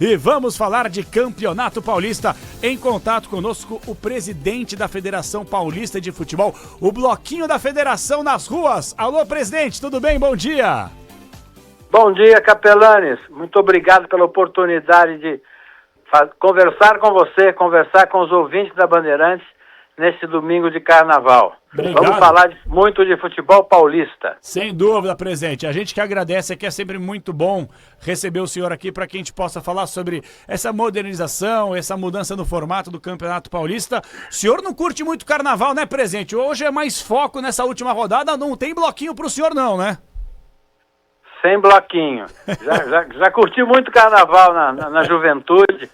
E vamos falar de Campeonato Paulista. Em contato conosco, o presidente da Federação Paulista de Futebol, o bloquinho da federação nas ruas. Alô, presidente, tudo bem? Bom dia. Bom dia, Capelanes. Muito obrigado pela oportunidade de conversar com você, conversar com os ouvintes da Bandeirantes nesse domingo de carnaval. Obrigado. Vamos falar muito de futebol paulista. Sem dúvida, presidente. A gente que agradece aqui, é sempre muito bom receber o senhor aqui para que a gente possa falar sobre essa modernização, essa mudança no formato do Campeonato Paulista. O senhor não curte muito carnaval, né, presidente? Hoje é mais foco nessa última rodada, não tem bloquinho pro senhor não, né? Sem bloquinho. Já curti muito carnaval na juventude,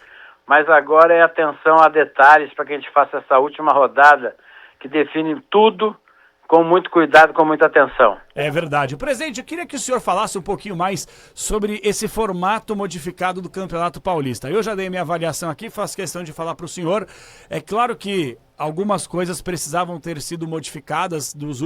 mas agora é atenção a detalhes para que a gente faça essa última rodada que define tudo com muito cuidado, com muita atenção. É verdade. Presidente, eu queria que o senhor falasse um pouquinho mais sobre esse formato modificado do Campeonato Paulista. Eu já dei minha avaliação aqui, faço questão de falar para o senhor. É claro que algumas coisas precisavam ter sido modificadas das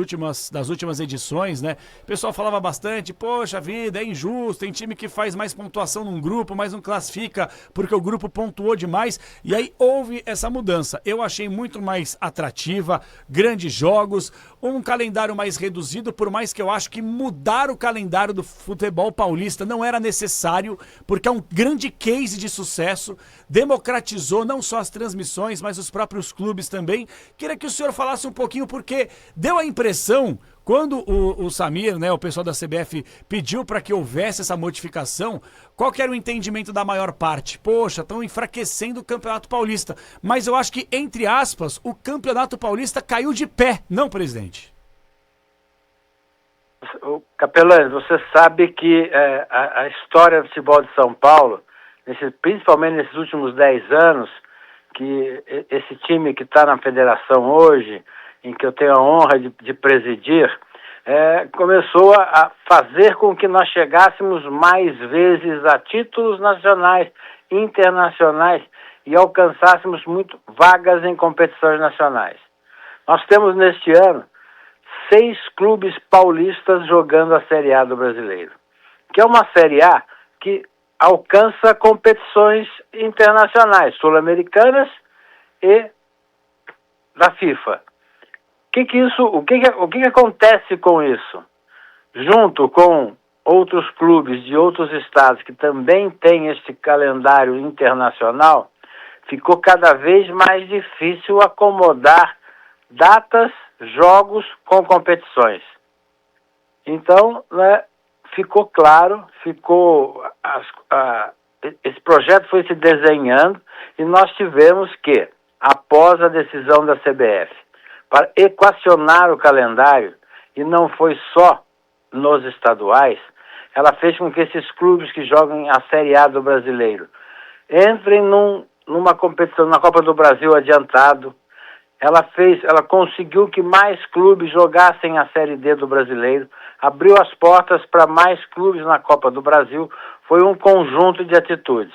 últimas edições, né? O pessoal falava bastante, poxa vida, é injusto, tem time que faz mais pontuação num grupo, mas não classifica porque o grupo pontuou demais. E aí houve essa mudança. Eu achei muito mais atrativa, grandes jogos, um calendário mais reduzido, por mais que eu acho que mudar o calendário do futebol paulista não era necessário, porque é um grande case de sucesso, democratizou não só as transmissões, mas os próprios clubes também. Queria que o senhor falasse um pouquinho, porque deu a impressão, quando o Samir, né, o pessoal da CBF, pediu para que houvesse essa modificação, qual que era o entendimento da maior parte? Poxa, estão enfraquecendo o Campeonato Paulista. Mas eu acho que, entre aspas, o Campeonato Paulista caiu de pé, não, presidente? Capelães, você sabe que a história do futebol de São Paulo, principalmente nesses últimos 10 anos, que esse time que está na federação hoje, em que eu tenho a honra de presidir, começou a fazer com que nós chegássemos mais vezes a títulos nacionais, internacionais e alcançássemos muito vagas em competições nacionais. Nós temos neste ano 6 clubes paulistas jogando a Série A do Brasileiro, que é uma Série A que alcança competições internacionais, sul-americanas e da FIFA. O que acontece com isso? Junto com outros clubes de outros estados que também têm este calendário internacional, ficou cada vez mais difícil acomodar datas, jogos com competições. Então, né, ficou claro, esse projeto foi se desenhando e nós tivemos que, após a decisão da CBF, para equacionar o calendário, e não foi só nos estaduais, ela fez com que esses clubes que jogam a Série A do Brasileiro entrem numa competição, na Copa do Brasil adiantado. Ela conseguiu que mais clubes jogassem a Série D do Brasileiro, abriu as portas para mais clubes na Copa do Brasil, foi um conjunto de atitudes.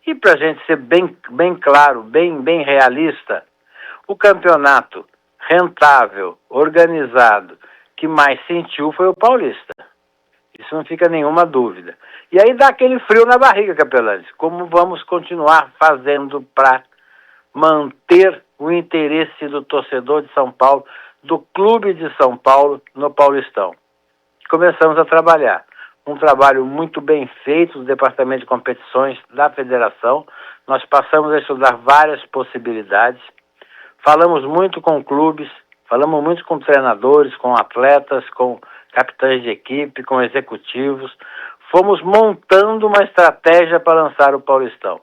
E para a gente ser bem claro, bem realista, o campeonato rentável, organizado, que mais sentiu foi o Paulista. Isso não fica nenhuma dúvida. E aí dá aquele frio na barriga, Capelanes. Como vamos continuar fazendo para manter o interesse do torcedor de São Paulo, do clube de São Paulo no Paulistão? Começamos a trabalhar. Um trabalho muito bem feito do Departamento de Competições da Federação. Nós passamos a estudar várias possibilidades. Falamos muito com clubes, falamos muito com treinadores, com atletas, com capitães de equipe, com executivos. Fomos montando uma estratégia para lançar o Paulistão.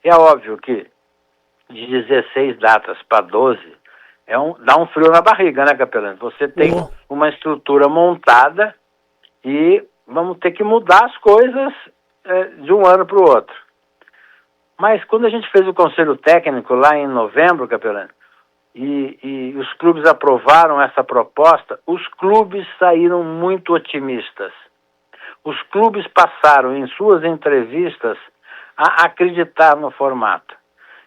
E é óbvio que de 16 datas para 12, dá um frio na barriga, né, Capelano? Você tem uma estrutura montada e vamos ter que mudar as coisas de um ano para o outro. Mas quando a gente fez o conselho técnico lá em novembro, Capelano, e os clubes aprovaram essa proposta, os clubes saíram muito otimistas. Os clubes passaram em suas entrevistas a acreditar no formato.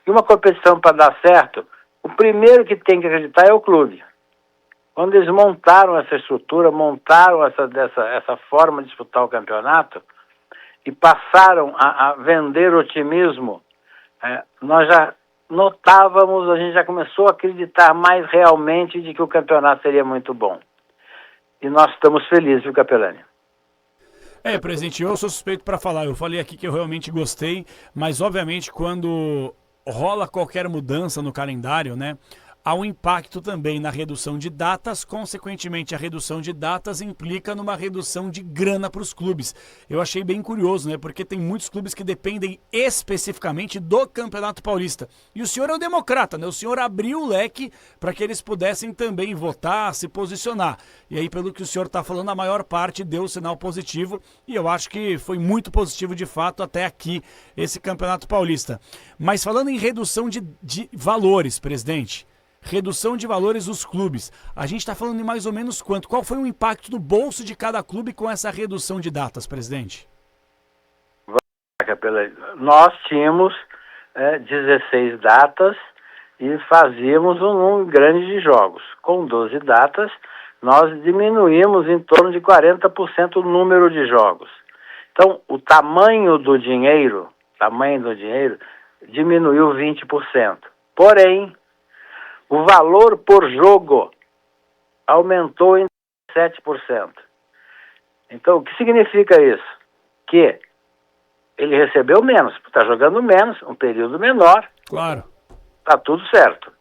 E uma competição para dar certo, o primeiro que tem que acreditar é o clube. Quando eles montaram essa estrutura, montaram essa forma de disputar o campeonato, e passaram a vender otimismo, nós já notávamos, a gente já começou a acreditar mais realmente de que o campeonato seria muito bom. E nós estamos felizes, viu, Capelani? Presidente, eu sou suspeito para falar. Eu falei aqui que eu realmente gostei, mas obviamente quando rola qualquer mudança no calendário, né? Há um impacto também na redução de datas, consequentemente a redução de datas implica numa redução de grana para os clubes. Eu achei bem curioso, né? Porque tem muitos clubes que dependem especificamente do Campeonato Paulista. E o senhor é um democrata, né? O senhor abriu o leque para que eles pudessem também votar, se posicionar. E aí, pelo que o senhor está falando, a maior parte deu sinal positivo e eu acho que foi muito positivo de fato até aqui esse Campeonato Paulista. Mas falando em redução de valores, presidente, redução de valores dos clubes. A gente está falando em mais ou menos quanto? Qual foi o impacto no bolso de cada clube com essa redução de datas, presidente? Nós tínhamos 16 datas e fazíamos um número grande de jogos. Com 12 datas, nós diminuímos em torno de 40% o número de jogos. Então, o tamanho do dinheiro diminuiu 20%. Porém, o valor por jogo aumentou em 7%. Então, o que significa isso? Que ele recebeu menos, está jogando menos, um período menor. Claro. Está tudo certo.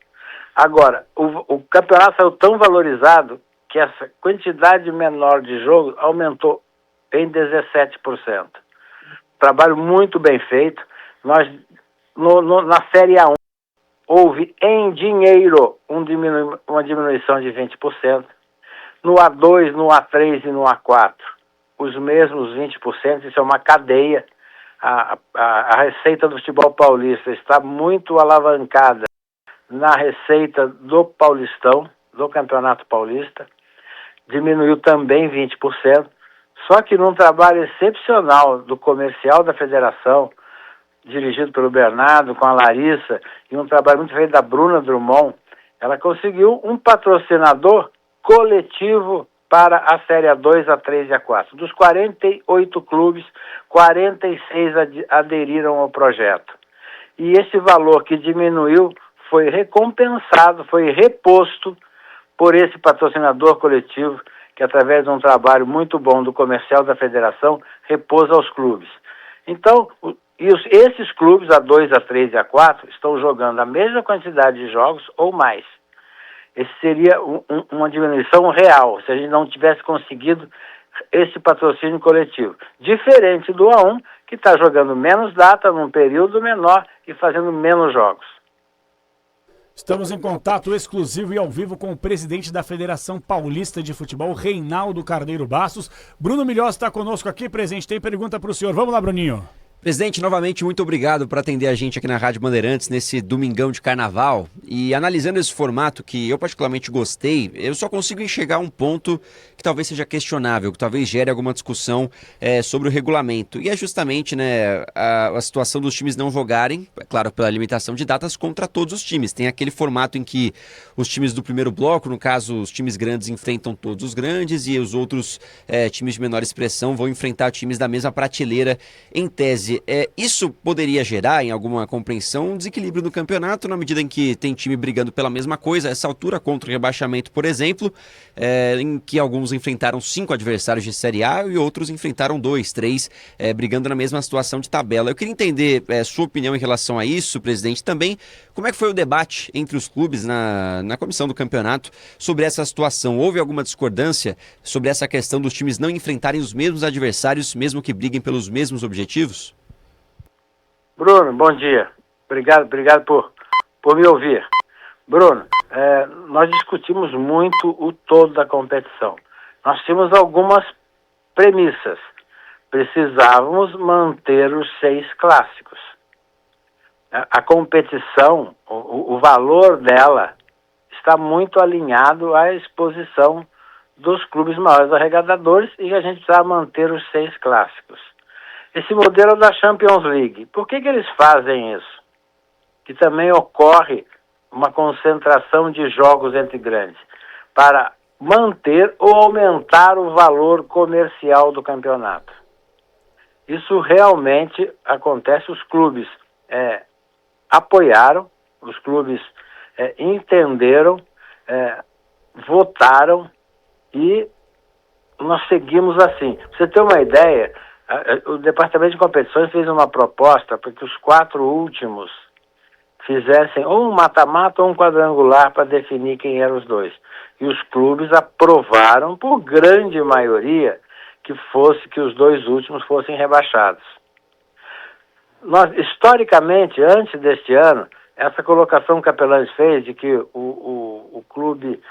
Agora, o campeonato saiu tão valorizado que essa quantidade menor de jogo aumentou em 17%. Trabalho muito bem feito. Nós, na Série A1, houve em dinheiro uma diminuição de 20%. No A2, no A3 e no A4, os mesmos 20%. Isso é uma cadeia. A receita do futebol paulista está muito alavancada na receita do Paulistão, do Campeonato Paulista. Diminuiu também 20%. Só que num trabalho excepcional do comercial da federação, dirigido pelo Bernardo, com a Larissa, e um trabalho muito feito da Bruna Drummond, ela conseguiu um patrocinador coletivo para a Série A2, A3 e A4. Dos 48 clubes, 46 aderiram ao projeto. E esse valor que diminuiu foi recompensado, foi reposto por esse patrocinador coletivo, que através de um trabalho muito bom do comercial da federação, repôs aos clubes. Então, esses clubes, A2, A3 e A4, estão jogando a mesma quantidade de jogos ou mais. Esse seria uma diminuição real, se a gente não tivesse conseguido esse patrocínio coletivo. Diferente do A1, que está jogando menos data, num período menor e fazendo menos jogos. Estamos em contato exclusivo e ao vivo com o presidente da Federação Paulista de Futebol, Reinaldo Carneiro Bastos. Bruno Milhós está conosco aqui, presidente. Tem pergunta para o senhor. Vamos lá, Bruninho. Presidente, novamente, muito obrigado por atender a gente aqui na Rádio Bandeirantes nesse domingão de carnaval. E analisando esse formato que eu particularmente gostei, eu só consigo enxergar um ponto que talvez seja questionável, que talvez gere alguma discussão sobre o regulamento. E é justamente a situação dos times não jogarem, é claro, pela limitação de datas, contra todos os times. Tem aquele formato em que os times do primeiro bloco, no caso, os times grandes enfrentam todos os grandes e os outros times de menor expressão vão enfrentar times da mesma prateleira em tese. Isso poderia gerar, em alguma compreensão, um desequilíbrio no campeonato, na medida em que tem time brigando pela mesma coisa, essa altura contra o rebaixamento, por exemplo, em que alguns enfrentaram 5 adversários de Série A e outros enfrentaram 2, 3, brigando na mesma situação de tabela. Eu queria entender sua opinião em relação a isso, presidente, também como é que foi o debate entre os clubes na comissão do campeonato sobre essa situação. Houve alguma discordância sobre essa questão dos times não enfrentarem os mesmos adversários, mesmo que briguem pelos mesmos objetivos? Bruno, bom dia. Obrigado por me ouvir. Bruno, nós discutimos muito o todo da competição. Nós tínhamos algumas premissas. Precisávamos manter os 6 clássicos. A competição, o valor dela, está muito alinhado à exposição dos clubes maiores arrecadadores e a gente precisava manter os 6 clássicos. Esse modelo da Champions League, por que eles fazem isso? Que também ocorre uma concentração de jogos entre grandes, para manter ou aumentar o valor comercial do campeonato. Isso realmente acontece, os clubes apoiaram, os clubes entenderam, votaram e nós seguimos assim. Pra você ter uma ideia, o Departamento de Competições fez uma proposta para que os 4 últimos fizessem ou um mata-mata ou um quadrangular para definir quem eram os 2. E os clubes aprovaram, por grande maioria, que os 2 últimos fossem rebaixados. Nós, historicamente, antes deste ano, essa colocação que o Capelães fez de que o clube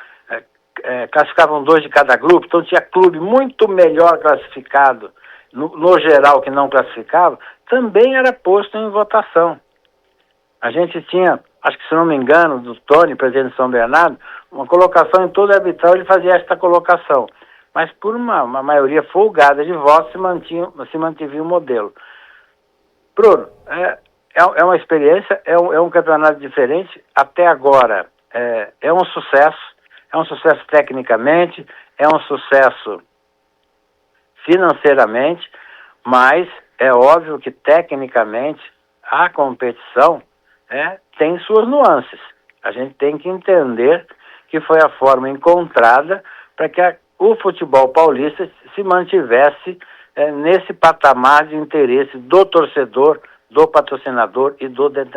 classificavam 2 de cada grupo, então tinha clube muito melhor classificado, no geral, que não classificava, também era posto em votação. A gente tinha, acho que se não me engano, do Tony, presidente de São Bernardo, uma colocação em todo arbitral, ele fazia esta colocação. Mas por uma maioria folgada de votos se mantivia o modelo. Bruno, é uma experiência, é um campeonato diferente, até agora é um sucesso tecnicamente, é um sucesso financeiramente, mas é óbvio que tecnicamente a competição tem suas nuances. A gente tem que entender que foi a forma encontrada para que o futebol paulista se mantivesse nesse patamar de interesse do torcedor, do patrocinador e do detentor.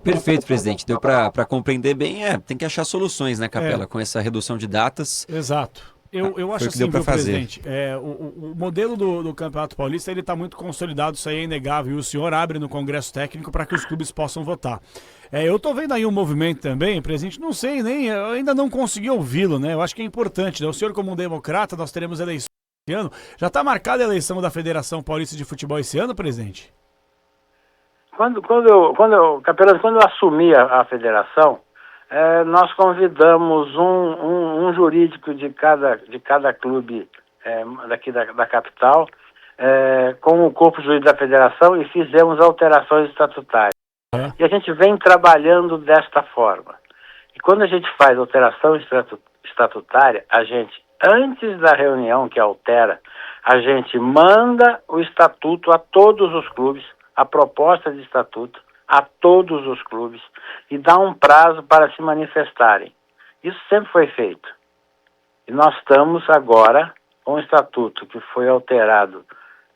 Perfeito, presidente. Deu para compreender bem. Tem que achar soluções, né, Capela, com essa redução de datas. Exato. Eu acho assim, viu, presidente, o modelo do Campeonato Paulista ele está muito consolidado, isso aí é inegável, e o senhor abre no Congresso Técnico para que os clubes possam votar. Eu estou vendo aí um movimento também, presidente, não sei, eu ainda não consegui ouvi-lo, né? Eu acho que é importante, né? O senhor como um democrata, nós teremos eleições esse ano. Já está marcada a eleição da Federação Paulista de Futebol esse ano, presidente? Quando eu assumi a federação, nós convidamos um jurídico de cada clube daqui da capital, com o corpo jurídico da federação, e fizemos alterações estatutárias. E a gente vem trabalhando desta forma. E quando a gente faz alteração estatutária, a gente, antes da reunião que altera, a gente manda o estatuto a todos os clubes, a proposta de estatuto a todos os clubes, e dá um prazo para se manifestarem. Isso sempre foi feito. E nós estamos agora com o estatuto que foi alterado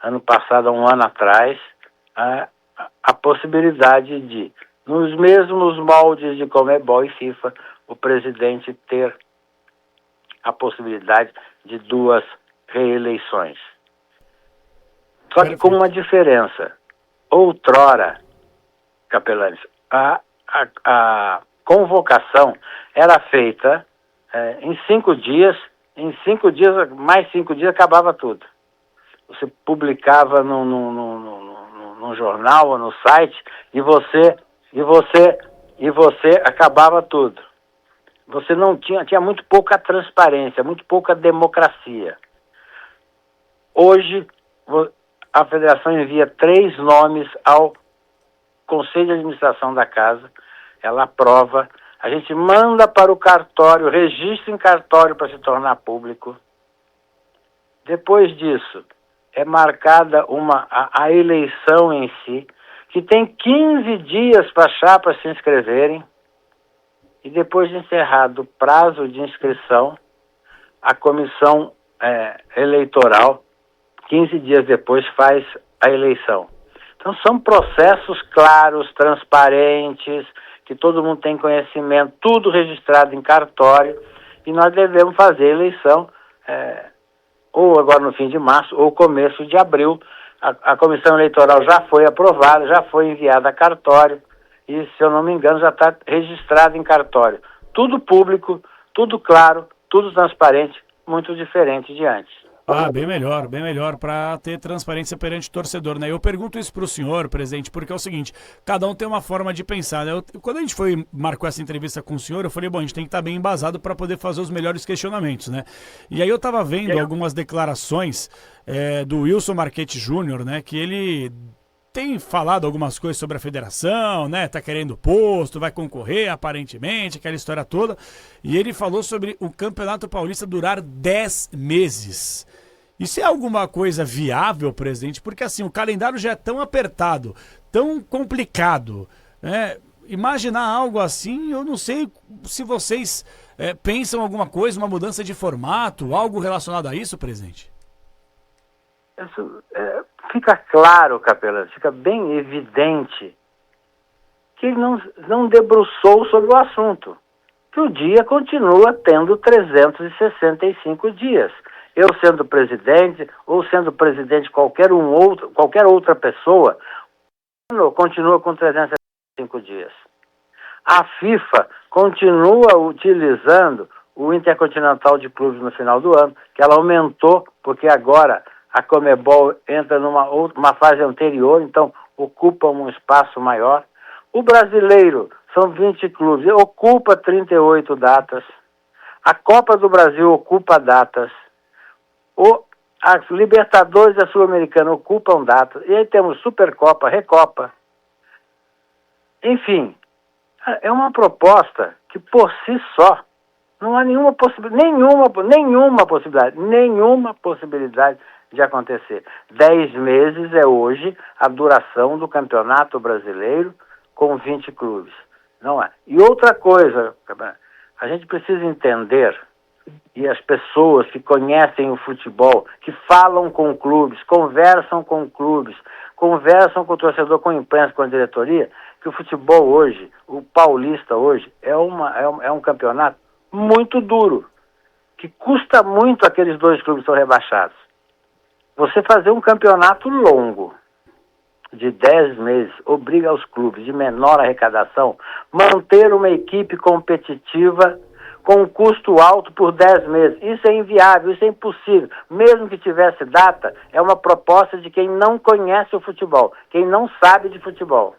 ano passado, há um ano atrás, a possibilidade de, nos mesmos moldes de Conmebol e FIFA, o presidente ter a possibilidade de 2 reeleições. Só que com uma diferença. Outrora, Capelanes, a convocação era feita em 5 dias, mais 5 dias acabava tudo. Você publicava num jornal ou no site e você acabava tudo. Você não tinha muito pouca transparência, muito pouca democracia. Hoje, a federação envia 3 nomes ao Conselho de Administração da Casa, ela aprova, a gente manda para o cartório, registra em cartório para se tornar público. Depois disso, é marcada a eleição em si, que tem 15 dias para as chapas se inscreverem, e depois de encerrado o prazo de inscrição, a comissão eleitoral, 15 dias depois, faz a eleição. Então são processos claros, transparentes, que todo mundo tem conhecimento, tudo registrado em cartório, e nós devemos fazer a eleição ou agora no fim de março ou começo de abril. A comissão eleitoral já foi aprovada, já foi enviada a cartório, e se eu não me engano já está registrado em cartório. Tudo público, tudo claro, tudo transparente, muito diferente de antes. Bem melhor para ter transparência perante o torcedor, né? Eu pergunto isso para o senhor, presidente, porque é o seguinte, cada um tem uma forma de pensar, né? Quando a gente marcou essa entrevista com o senhor, eu falei, bom, a gente tem que estar bem embasado para poder fazer os melhores questionamentos, né? E aí eu estava vendo algumas declarações do Wilson Marchetti Júnior, né? Que ele tem falado algumas coisas sobre a federação, né? Tá querendo posto, vai concorrer, aparentemente, aquela história toda. E ele falou sobre o Campeonato Paulista durar 10 meses. Isso é alguma coisa viável, presidente? Porque assim, o calendário já é tão apertado, tão complicado, né? Imaginar algo assim, eu não sei se vocês pensam alguma coisa, uma mudança de formato, algo relacionado a isso, presidente? Isso, fica claro, Capelano, fica bem evidente que ele não debruçou sobre o assunto, que o dia continua tendo 365 dias. Eu sendo presidente, ou sendo presidente qualquer outra pessoa, continua com 365 dias. A FIFA continua utilizando o Intercontinental de Clubes no final do ano, que ela aumentou, porque agora a Conmebol entra numa fase anterior, então ocupa um espaço maior. O brasileiro, são 20 clubes, ocupa 38 datas. A Copa do Brasil ocupa datas. A Libertadores e a Sul-Americana ocupam datas. E aí temos Supercopa, Recopa. Enfim, é uma proposta que por si só não há nenhuma possibilidade de acontecer. 10 meses é hoje a duração do Campeonato Brasileiro com 20 clubes. Não é. E outra coisa, a gente precisa entender, e as pessoas que conhecem o futebol, que falam com clubes, conversam com clubes, conversam com o torcedor, com a imprensa, com a diretoria, que o futebol hoje, o paulista hoje, é um campeonato muito duro, que custa muito aqueles 2 clubes que são rebaixados. Você fazer um campeonato longo, de 10 meses, obriga os clubes de menor arrecadação manter uma equipe competitiva com um custo alto por 10 meses. Isso é inviável, isso é impossível. Mesmo que tivesse data, é uma proposta de quem não conhece o futebol, quem não sabe de futebol.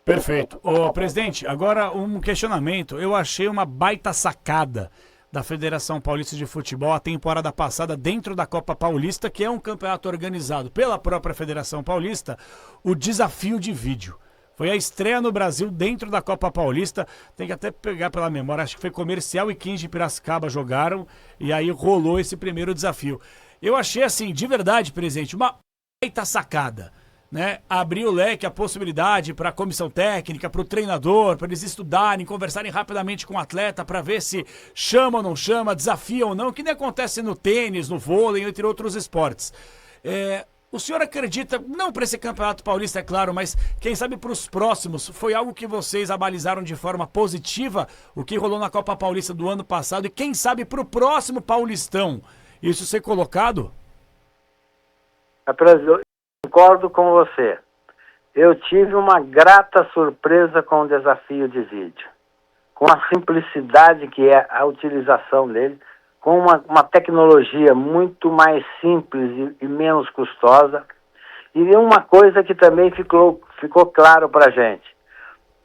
Perfeito. Ô, presidente, agora um questionamento. Eu achei uma baita sacada da Federação Paulista de Futebol a temporada passada dentro da Copa Paulista, que é um campeonato organizado pela própria Federação Paulista, o desafio de vídeo. Foi a estreia no Brasil dentro da Copa Paulista, tem que até pegar pela memória, acho que foi Comercial e 15 de Piracicaba jogaram, e aí rolou esse primeiro desafio. Eu achei assim, de verdade, presidente, uma baita sacada, né? Abrir o leque, a possibilidade para a comissão técnica, para o treinador, para eles estudarem, conversarem rapidamente com o atleta para ver se chama ou não chama, desafia ou não, que nem acontece no tênis, no vôlei, entre outros esportes. O senhor acredita, não para esse Campeonato Paulista, é claro, mas quem sabe para os próximos, foi algo que vocês abalizaram de forma positiva, o que rolou na Copa Paulista do ano passado, e quem sabe para o próximo Paulistão, isso ser colocado? Concordo com você. Eu tive uma grata surpresa com o desafio de vídeo, com a simplicidade que é a utilização dele, com uma tecnologia muito mais simples e menos custosa. E uma coisa que também ficou claro para a gente: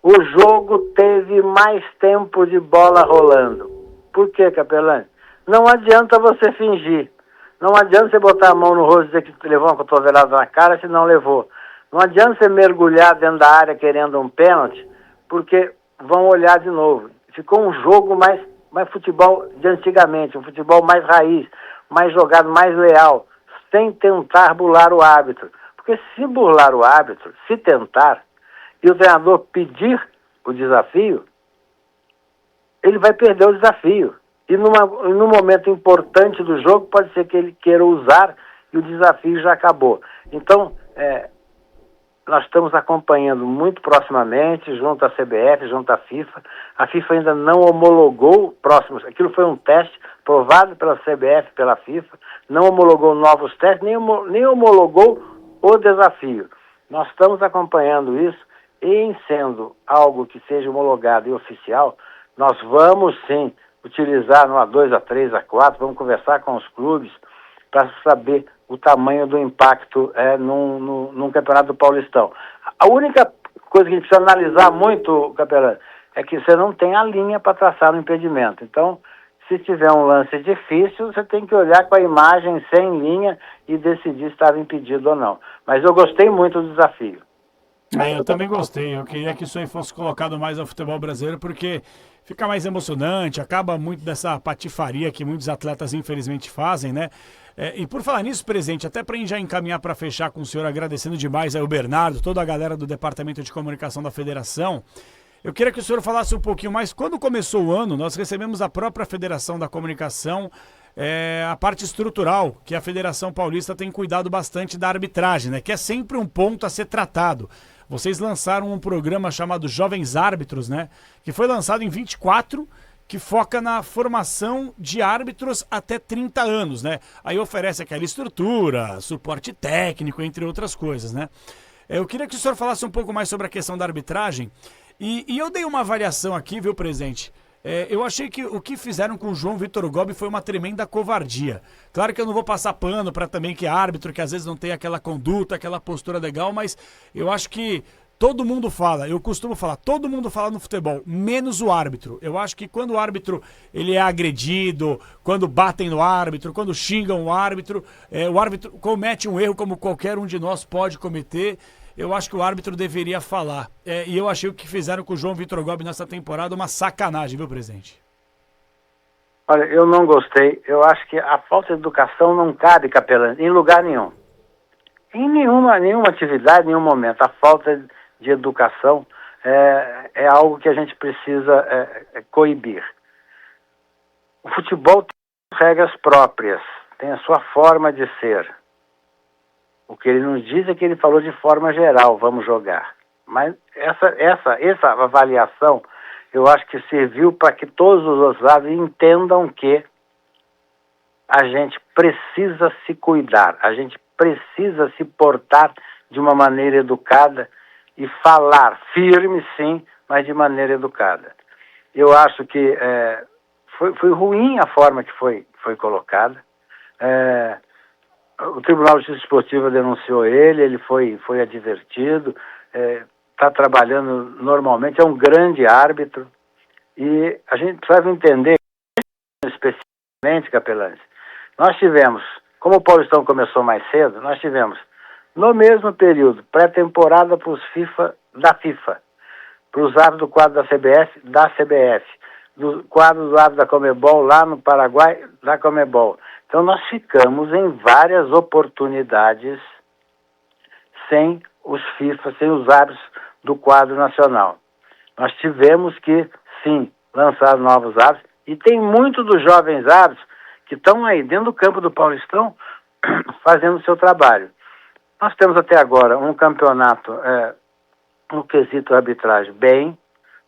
o jogo teve mais tempo de bola rolando. Por quê, Capelani? Não adianta você fingir. Não adianta você botar a mão no rosto e dizer que levou uma cotovelada na cara se não levou. Não adianta você mergulhar dentro da área querendo um pênalti, porque vão olhar de novo. Ficou um jogo mais futebol de antigamente, um futebol mais raiz, mais jogado, mais leal, sem tentar burlar o árbitro. Porque se burlar o árbitro, se tentar, e o treinador pedir o desafio, ele vai perder o desafio. E num momento importante do jogo, pode ser que ele queira usar e o desafio já acabou. Então, nós estamos acompanhando muito proximamente, junto à CBF, junto à FIFA. A FIFA ainda não homologou próximos. Aquilo foi um teste provado pela CBF, pela FIFA. Não homologou novos testes, nem homologou o desafio. Nós estamos acompanhando isso e, em sendo algo que seja homologado e oficial, nós vamos sim utilizar no A2, A3, A4, vamos conversar com os clubes para saber o tamanho do impacto num campeonato do Paulistão. A única coisa que a gente precisa analisar muito, Capelano, é que você não tem a linha para traçar no impedimento. Então, se tiver um lance difícil, você tem que olhar com a imagem sem linha e decidir se estava impedido ou não. Mas eu gostei muito do desafio. Eu também gostei. Eu queria que isso aí fosse colocado mais ao futebol brasileiro, porque fica mais emocionante, acaba muito dessa patifaria que muitos atletas infelizmente fazem, né? E por falar nisso, presidente, até para já encaminhar para fechar com o senhor, agradecendo demais aí o Bernardo, toda a galera do Departamento de Comunicação da Federação, eu queria que o senhor falasse um pouquinho mais. Quando começou o ano, nós recebemos a própria Federação da Comunicação, a parte estrutural, que a Federação Paulista tem cuidado bastante da arbitragem, né? Que é sempre um ponto a ser tratado. Vocês lançaram um programa chamado Jovens Árbitros, né? Que foi lançado em 24, que foca na formação de árbitros até 30 anos, né? Aí oferece aquela estrutura, suporte técnico, entre outras coisas, né? Eu queria que o senhor falasse um pouco mais sobre a questão da arbitragem. E eu dei uma avaliação aqui, viu, presidente? Eu achei que o que fizeram com o João Vitor Gobi foi uma tremenda covardia. Claro que eu não vou passar pano para também que é árbitro, que às vezes não tem aquela conduta, aquela postura legal, mas eu acho que todo mundo fala, eu costumo falar, todo mundo fala no futebol, menos o árbitro. Eu acho que quando o árbitro ele é agredido, quando batem no árbitro, quando xingam o árbitro comete um erro como qualquer um de nós pode cometer. Eu acho que o árbitro deveria falar. E eu achei o que fizeram com o João Vitor Gobi nessa temporada uma sacanagem, viu, presidente? Olha, eu não gostei. Eu acho que a falta de educação não cabe, Capelani, em lugar nenhum. Em nenhuma atividade, nenhum momento. A falta de educação é algo que a gente precisa coibir. O futebol tem regras próprias, tem a sua forma de ser. O que ele nos diz é que ele falou de forma geral, vamos jogar. Mas essa avaliação, eu acho que serviu para que todos os lados entendam que a gente precisa se cuidar, a gente precisa se portar de uma maneira educada e falar firme, sim, mas de maneira educada. Eu acho que foi ruim a forma que foi colocada. O Tribunal de Justiça Esportiva denunciou ele foi advertido, está trabalhando normalmente, é um grande árbitro, e a gente precisa entender, especificamente, Capelães, nós tivemos, como o Paulistão começou mais cedo, nós tivemos, no mesmo período, pré-temporada para os da FIFA, para os árbitros do quadro da CBF, do quadro do árbitro da Conmebol, lá no Paraguai, da Conmebol. Então nós ficamos em várias oportunidades sem os sem os árbitros do quadro nacional. Nós tivemos que, sim, lançar novos árbitros, e tem muito dos jovens árbitros que estão aí dentro do campo do Paulistão fazendo o seu trabalho. Nós temos até agora um campeonato no quesito arbitragem bem,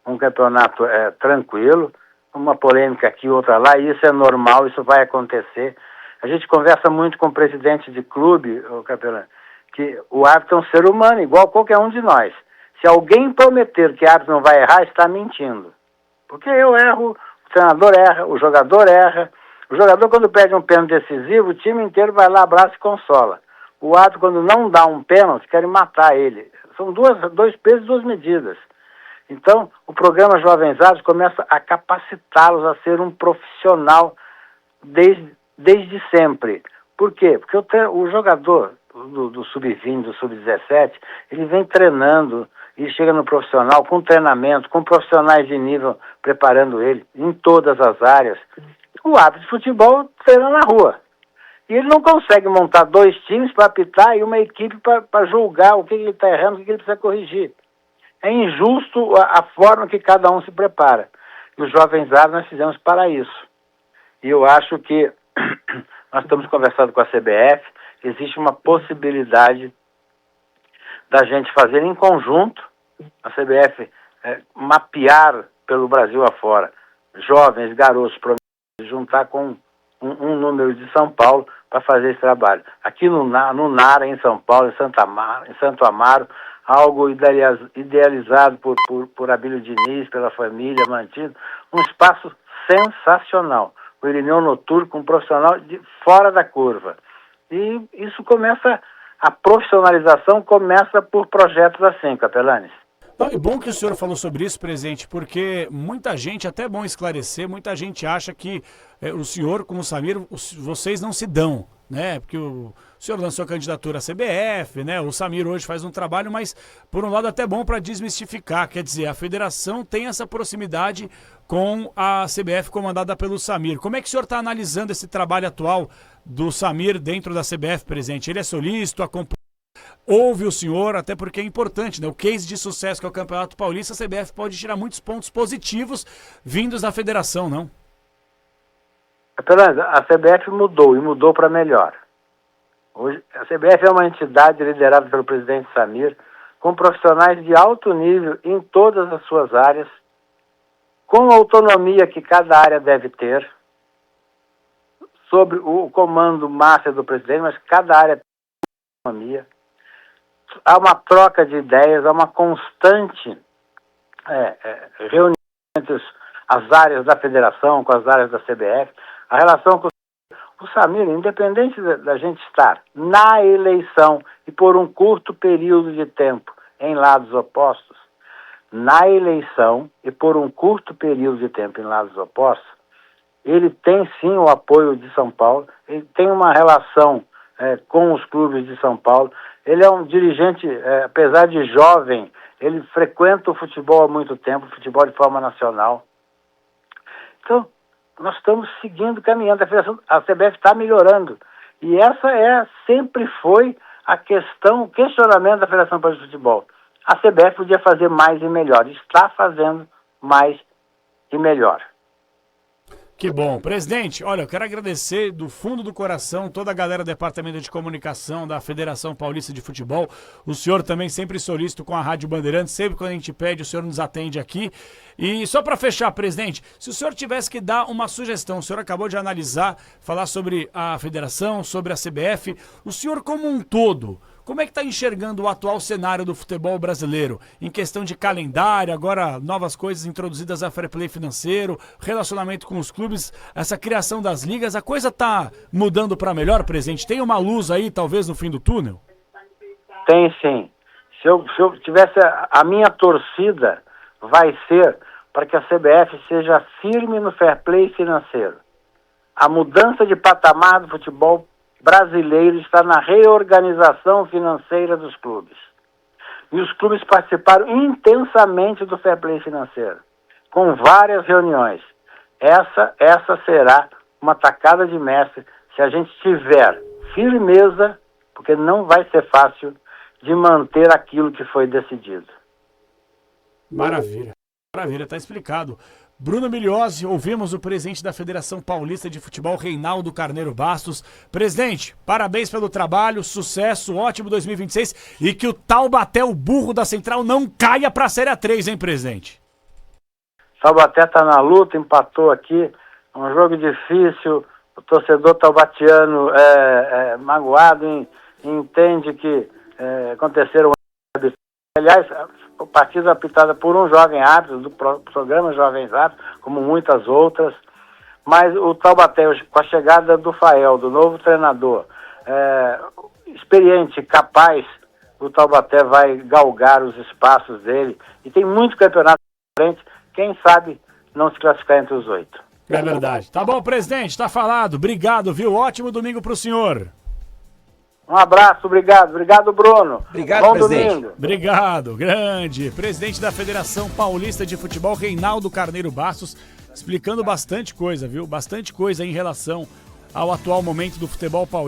um campeonato tranquilo, uma polêmica aqui, outra lá, e isso é normal, isso vai acontecer. A gente conversa muito com o presidente de clube, o Capelão, que o árbitro é um ser humano, igual qualquer um de nós. Se alguém prometer que o árbitro não vai errar, está mentindo. Porque eu erro, o treinador erra, o jogador erra. O jogador, quando pede um pênalti decisivo, o time inteiro vai lá, abraça e consola. O árbitro, quando não dá um pênalti, quer matar ele. São dois pesos e duas medidas. Então, o programa Jovens Árbitros começa a capacitá-los a ser um profissional desde sempre. Por quê? Porque o jogador do sub-20, do sub-17, ele vem treinando e chega no profissional com treinamento, com profissionais de nível preparando ele em todas as áreas. O árbitro de futebol treina na rua. E ele não consegue montar dois times para apitar e uma equipe para julgar o que ele está errando, o que ele precisa corrigir. É injusto a forma que cada um se prepara. E os Jovens Árbitros nós fizemos para isso. E eu acho que nós estamos conversando com a CBF, existe uma possibilidade da gente fazer em conjunto, a CBF mapear pelo Brasil afora, jovens, garotos, juntar com um número de São Paulo para fazer esse trabalho. Aqui no Nara, em São Paulo, em Santo Amaro, algo idealizado por Abílio Diniz, pela família, mantido, um espaço sensacional. O Irineu Noturno com um profissional de fora da curva. E isso começa, a profissionalização começa por projetos assim, Capelanes. Não, é bom que o senhor falou sobre isso, presidente, porque muita gente, até é bom esclarecer, muita gente acha que o senhor, como o Samir, vocês não se dão. né? Porque o senhor lançou a candidatura à CBF, né? O Samir hoje faz um trabalho, mas por um lado até bom para desmistificar. Quer dizer, a federação tem essa proximidade com a CBF comandada pelo Samir. Como é que o senhor está analisando esse trabalho atual do Samir dentro da CBF, presidente? Ele é solícito, acompanha, ouve o senhor, até porque é importante, né? O case de sucesso que é o Campeonato Paulista, a CBF pode tirar muitos pontos positivos vindos da federação, não? A CBF mudou, e mudou para melhor. Hoje, a CBF é uma entidade liderada pelo presidente Samir, com profissionais de alto nível em todas as suas áreas, com a autonomia que cada área deve ter, sobre o comando máximo do presidente, mas cada área tem autonomia. Há uma troca de ideias, há uma constante reunião entre as áreas da federação, com as áreas da CBF. A relação com o Samir, independente da gente estar na eleição e por um curto período de tempo em lados opostos, na eleição e por um curto período de tempo em lados opostos, ele tem sim o apoio de São Paulo, ele tem uma relação com os clubes de São Paulo, ele é um dirigente, apesar de jovem, ele frequenta o futebol há muito tempo, o futebol de forma nacional. Então, nós estamos seguindo, caminhando. A CBF está melhorando. E essa sempre foi a questão, o questionamento da Federação Paulista de Futebol. A CBF podia fazer mais e melhor. Está fazendo mais e melhor. Que bom. Presidente, olha, eu quero agradecer do fundo do coração toda a galera do Departamento de Comunicação da Federação Paulista de Futebol. O senhor também sempre solícito com a Rádio Bandeirantes, sempre quando a gente pede, o senhor nos atende aqui. E só para fechar, presidente, se o senhor tivesse que dar uma sugestão, o senhor acabou de analisar, falar sobre a federação, sobre a CBF, o senhor como um todo, como é que está enxergando o atual cenário do futebol brasileiro? Em questão de calendário, agora novas coisas introduzidas a fair play financeiro, relacionamento com os clubes, essa criação das ligas, a coisa está mudando para melhor, presidente? Tem uma luz aí, talvez, no fim do túnel? Tem sim. Se eu tivesse a minha torcida, vai ser para que a CBF seja firme no fair play financeiro. A mudança de patamar do futebol brasileiro está na reorganização financeira dos clubes. E os clubes participaram intensamente do fair play financeiro, com várias reuniões. Essa será uma tacada de mestre se a gente tiver firmeza, porque não vai ser fácil de manter aquilo que foi decidido. Maravilha. Maravilha, está explicado. Bruno Migliozzi, ouvimos o presidente da Federação Paulista de Futebol, Reinaldo Carneiro Bastos. Presidente, parabéns pelo trabalho, sucesso, ótimo 2026 e que o Taubaté, o burro da Central, não caia para a Série A3, hein, presidente? Taubaté está na luta, empatou aqui, um jogo difícil, o torcedor taubatiano magoado, entende que aconteceram... Aliás, a partida apitada por um jovem árbitro, do programa Jovens Árbitros, como muitas outras, mas o Taubaté, com a chegada do Fael, do novo treinador, experiente, capaz, o Taubaté vai galgar os espaços dele, e tem muito campeonato à frente, quem sabe não se classificar entre os 8. É verdade. Tá bom, presidente, tá falado. Obrigado, viu? Ótimo domingo pro senhor. Um abraço, obrigado. Obrigado, Bruno. Obrigado, bom presidente. Domingo. Obrigado, grande. Presidente da Federação Paulista de Futebol, Reinaldo Carneiro Bastos, explicando bastante coisa, viu? Bastante coisa em relação ao atual momento do futebol paulista.